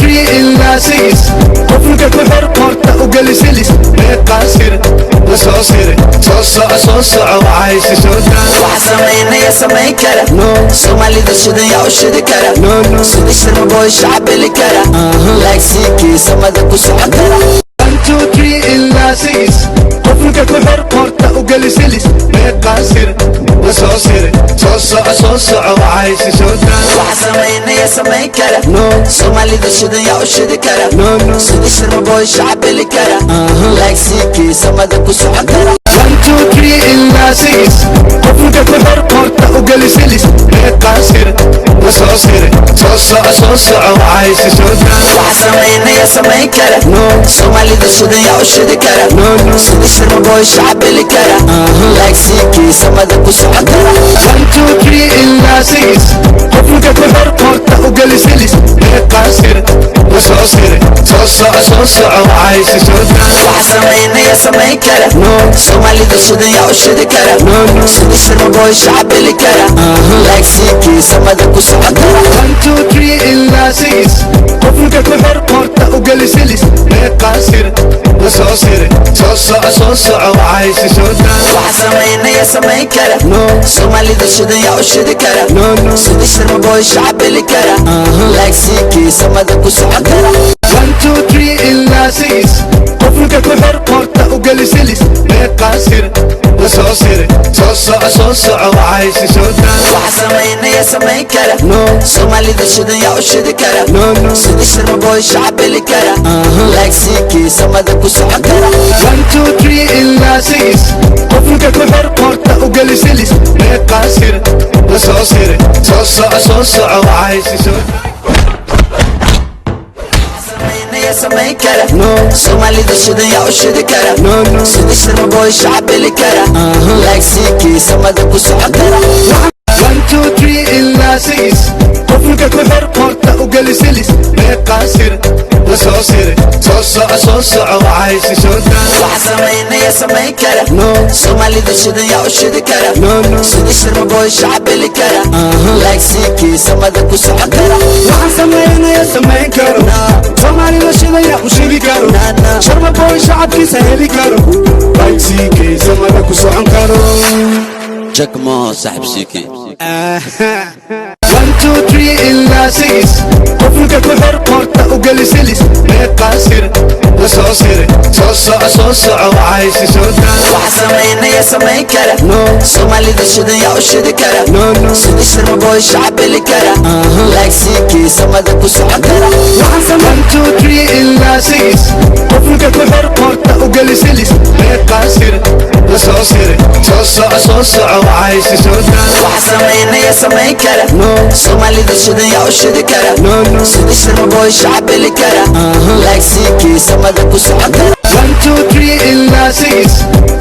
three ilaa six qofka ku xor qorta u gali silis meeqaa sir la soo sire soo soco waxaysi soo daa wax samaynaya samayn kara soomaalida shidan yaa u shidi kara sida shirma booy shacabili kara laagsiikii samada ku socon kara 1 2 3 ilaa six qofka ku xor qorta u gali silis meeqaa sir la soo sire soo soco waxaysi soo daa wax samaynaya samayn kara soomaalida shidan yaa u shidi kara sida shirma booy shacabili kara laagsiikii samada ku socon kara 1 2 3 ilaa six qofka ku xor qorta u gali silis meeqaa sir la soo sire soo soco waxaysi soo daa wax samaynaya samayn kara soomaalida shidan yaa u shidi kara sida shirma booy shacabili kara laagsiikii samada ku socon kara 1 2 3 ilaa six qofka ku xor qorta u gali silis meeqaa sir la soo sire soo soco waxaysi soo daa wax samaynaya samayn kara soomaalida shidan yaa u shidi kara sida shirma booy shacabili kara laagsiikii samada ku socon kara 1 2 3 ilaa six qofka ku xor qorta u gali silis meeqaa sir la soo sire soo soco waxaysi soo daa wax samaynaya samayn kara soomaalida shidan yaa u shidi kara sida shirma booy shacabili kara laagsiikii samada ku socon kara 1 2 3 ilaa six qofka ku xor qorta u gali silis meeqaa sir la soo sire soo soco waxaysi soo daa wax samaynaya samayn kara soomaalida shidan yaa u shidi kara sida shirma booy shacabili kara laagsiikii samada ku socon kara 1 2 3 ilaa six qofka ku xor qorta u gali silis meeqaa sir la soo sire soo soco waxaysi soo samayn kara soomaalida shidan yaa u shidi kara sida shirma booy shacabili kara laagsiikii samada ku socon kara 1 2 3 ilaa six qofka ku xor qorta u gali silis meeqaa sir la soo sire soo soco waxaysi soo daa wax samaynaya samayn kara soomaalida shidan yaa u shidi kara sida shirma booy shacabili kara laagsiikii samada ku socon kara waxaan samaynaya samayn karo soomaalida shidan yaa u shidi karo sharma booy shacabkiisa heli karo laagsiikii samada ku socon karo jagmo saaxib siikii 1 2 3 ilaa six qofka ku xor qorta u gali silis meeqaa sir la soo sire soo soco waxaysi soo daa wax samaynaya samayn kara soomaalida shidan yaa u shidi kara sida shirma booy shacabili kara laagsiikii samada ku socon kara 1 2 3 ilaa six qofka ku xor qorta u gali silis meeqaa sir la soo sire soo soco waxaysi soo daa wax samaynaya samayn kara soomaalida shidan yaa u shidi kara sida shirma booy shacabili kara laagsiikii samada ku socon kara 1 2 3 ilaa six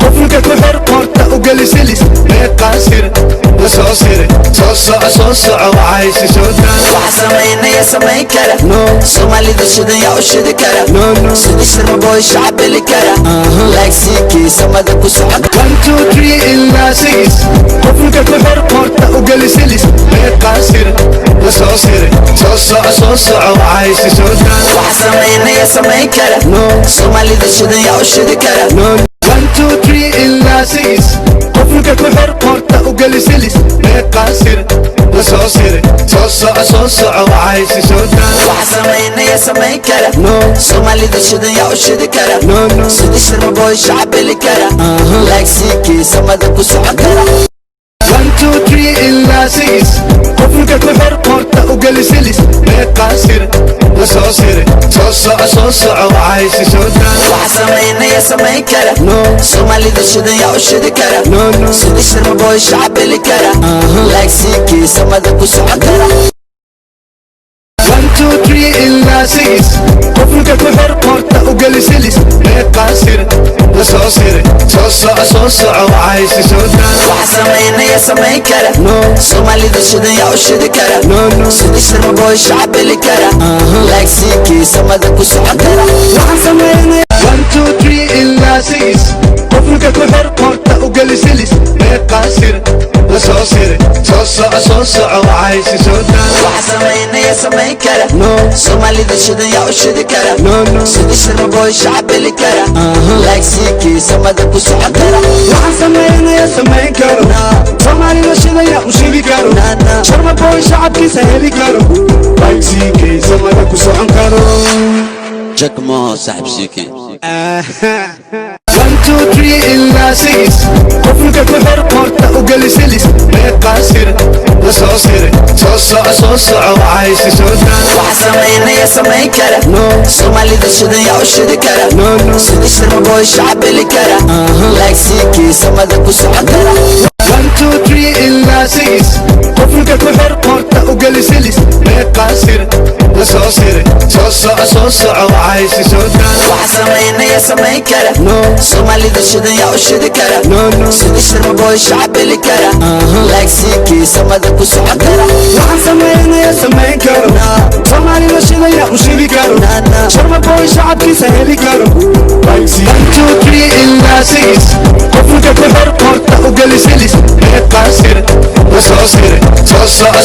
qofka ku xor qorta u gali silis meeqaa sir la soo sire soo soco waxaysi soo daa wax samaynaya samayn kara soomaalida shidan yaa u shidi kara sida shirma booy shacabili kara laagsiikii samada ku socon kara 1 2 3 ilaa six qofka ku xor qorta u gali silis meeqaa sir la soo sire soo soco waxaysi soo daa wax samaynaya samayn kara soomaalida shidan yaa u shidi kara 1 2 3 ilaa six qofka ku xor qorta u gali silis meeqaa sir la soo sire soo soco waxaysi soo daa wax samaynaya samayn kara soomaalida shidan yaa u shidi kara sida shirma booy shacabili kara laagsiikii samada ku socon kara 1 2 3 ilaa six qofka ku xor qorta u gali silis meeqaa sir la soo sire soo soco waxaysi soo daa wax samaynaya samayn kara soomaalida shidan yaa u shidi kara sida shirma booy shacabili kara laagsiikii samada ku socon kara 1 2 3 ilaa six qofka ku xor qorta u gali silis meeqaa sir la soo sire soo soco waxaysi soo daa wax samaynaya samayn kara soomaalida shidan yaa u shidi kara sida shirma booy shacabili kara laagsiikii samada ku socon kara waxaan samaynaya 1 2 3 ilaa six qofka ku xor qorta u gali silis meeqaa sir la soo sire soo صوصع وعايش سودان وحسمينا يا سمي كرا سومالي ذا شدن يا وشد كرا سيدي شرم بوي شعب اللي كرا لايك سيكي سمد كوسو كرا وحسمينا يا سمي كرا سومالي ذا شدن يا وشد كرا شرم بوي شعب كي سهلي كرا لايك سيكي سمد كوسو كرا جاك ما صاحب سيكي 1 2 3 إلا 6 قفلك كحر قرطة وقل سلس مقاصر لصوصر صوصع وعايش سودان وحسمينا يا سمي كرا سومالي ذا شدن يا وشد كرا سيدي شرم بوي شعب اللي كرا لايك سيكي سمد كوسو كرا 1 2 3 إلا 6 قفلك كحر قرطة وقل سلس مقاصر لصوصر صوصع وعايش سودان وحسمينا يا سمي كرا سومالي ذا شدن يا وشد كرا سيدي شرم بوي شعب اللي كرا لايك سيكي سمد كوسو كرا وحسمينا يا سمي كرا سومالي ذا شدن يا وشد كرا شرم بوي شعب كي سهلي كرا لايك سيكي 1 2 3 إلا 6 قفلك كحر قرطة وقل سلس مقاصر لصوصر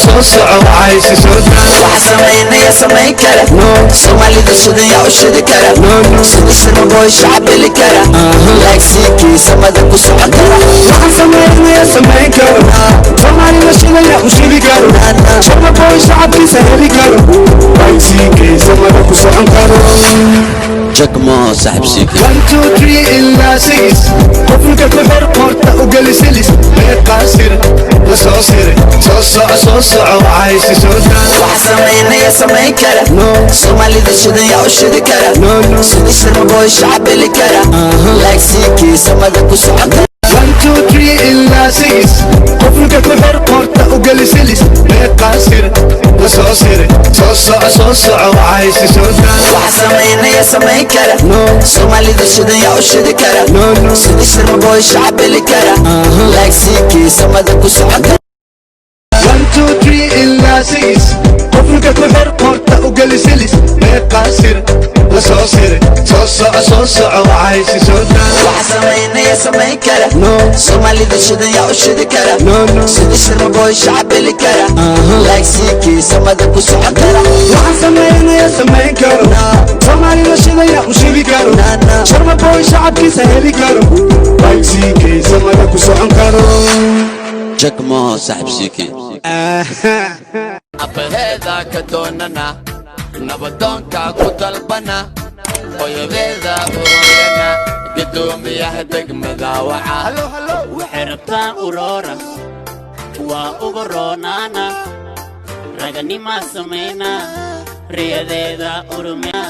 صوصع وعايش سودان وحسمينا يا سمي كرا سومالي ذا شدن يا وشد كرا سيدي شرم بوي شعب اللي كرا لايك سيكي سمد كوسو كرا وحسمينا يا سمي كرا سومالي ذا شدن يا وشد كرا شرم بوي شعب كي سهلي كرا لايك سيكي سمد كوسو كرا جاك ما صاحب سيكي 1 2 3 إلا 6 قفلك كحر قرطة وقل سلس مقاصر لصوصر صوصع وعايش سودان وحسمينا يا سمي كرا سومالي ذا شدن يا وشد كرا سيدي شرم بوي شعب اللي كرا لايك سيكي سمد كوسو كرا 1 2 3 إلا 6 قفلك كحر قرطة وقل سلس مقاصر لصوصر صوصع وعايش سودان وحسمينا يا سمي كرا سومالي ذا شدن يا وشد كرا سيدي شرم بوي شعب اللي كرا لايك سيكي سمد كوسو كرا 1 2 3 إلا 6 قفلك كحر قرطة وقل سلس مقاصر لصوصر صوصع وعايش سودان وحسمينا يا سمي كرا سومالي ذا شدن يا وشد كرا سيدي شرم بوي شعب اللي كرا لايك سيكي سمد كوسو كرا وحسمينا يا سمي كرا سومالي ذا شدن يا وشد كرا شرم بوي شعب كي سهلي كرا لايك سيكي سمد كوسو كرا جاك ما صاحب سيكي أبهذا كدوننا نبضونك كطلبنا ويبهذا أروينا قدوم يهدق مذاوعة وحربتا أورورا وأغرونانا رغني ما سمينا رياضة أورميا